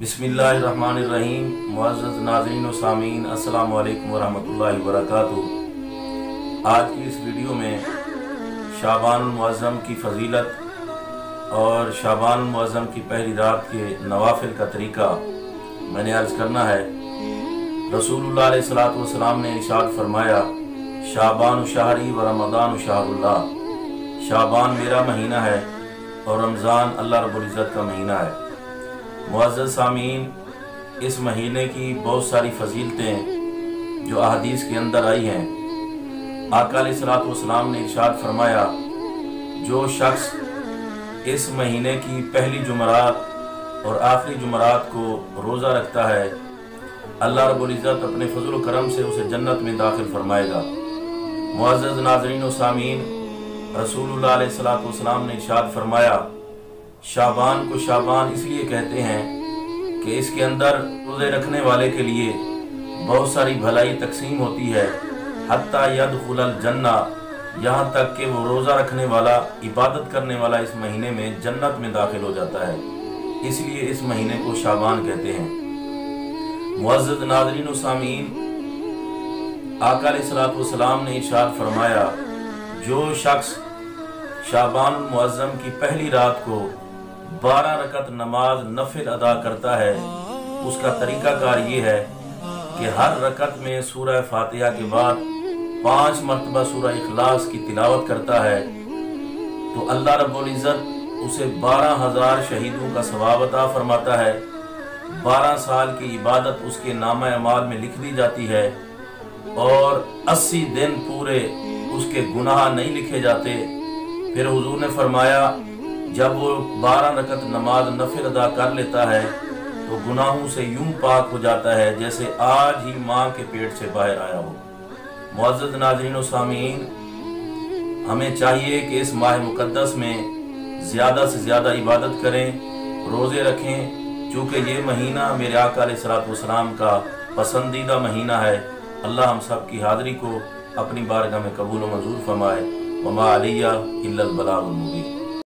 बिस्मिल्लाहिर्रहमानिर्रहीम। मुअज़्ज़ज़ नाज़रीन व सामीन, अस्सलामु अलैकुम वरहमतुल्लाहि वबरकातुहू। आज की इस वीडियो में शाबान मुअज़्ज़म की फजीलत और शाबान मुअज़्ज़म की पहली रात के नवाफिल का तरीका मैंने अर्ज़ करना है। रसूलुल्लाह अलैहिस्सलातु वस्सलाम ने इरशाद फरमाया, शाबान शहरी व रमज़ान शहरुल्लाह। शाबान मेरा महीना है और रमज़ान अल्लाह रब्बुल इज़्ज़त का महीना है। मुअज़्ज़ज़ सामीन, इस महीने की बहुत सारी फजीलतें जो अहादीस के अंदर आई हैं। आका अलैहिस्सलातु वस्सलाम ने इरशाद फरमाया, जो शख्स इस महीने की पहली जुमरात और आखिरी जुमरात को रोज़ा रखता है, अल्लाह रब्बुल इज़्ज़त अपने फज़ल व करम से उसे जन्नत में दाखिल फरमाएगा। मुअज़्ज़ज़ नाज़रीन व सामीन, रसूलुल्लाह अलैहिस्सलातु वस्सलाम ने इरशाद फरमाया, शाबान को शाबान इसलिए कहते हैं कि इसके अंदर रोज़े रखने वाले के लिए बहुत सारी भलाई तकसीम होती है। हत्ता यदखुलल जन्ना, यहाँ तक कि वो रोज़ा रखने वाला, इबादत करने वाला इस महीने में जन्नत में दाखिल हो जाता है। इसलिए इस महीने को शाबान कहते हैं। मुअज़्ज़ज़ नाज़रीन व सामीन, आका अलैहिस्सलातु वस्सलाम ने इरशाद फरमाया, जो शख्स शाबान मुअज़्ज़म की पहली रात को 12 रकत नमाज नफिल अदा करता है, उसका तरीक़ाकार ये है कि हर रकत में सूरह फातिहा के बाद 5 मरतबा सूरह इखलास की तिलावत करता है, तो अल्लाह रब्बुल इज़्ज़त उसे 12,000 शहीदों का सवाब अता फरमाता है। 12 साल की इबादत उसके नामा अमाल में लिख दी जाती है और 80 दिन पूरे उसके गुनाह नहीं लिखे जाते। फिर हुजूर ने फरमाया, जब वो 12 रकत नमाज नफिल अदा कर लेता है तो गुनाहों से यूं पाक हो जाता है जैसे आज ही माँ के पेट से बाहर आया हो। मुअज़्ज़ज़ नाज़रीन व सामीन, हमें चाहिए कि इस माह मुक़द्दस में ज़्यादा से ज़्यादा इबादत करें, रोज़े रखें, चूँकि ये महीना मेरे आका अलैहिस्सलातु वस्सलाम का पसंदीदा महीना है। अल्लाह हम सब की हाज़िरी को अपनी बारगाह में कबूल व मंजूर फरमाए। वमा अलैया इल्लल बलागुल मुबीन।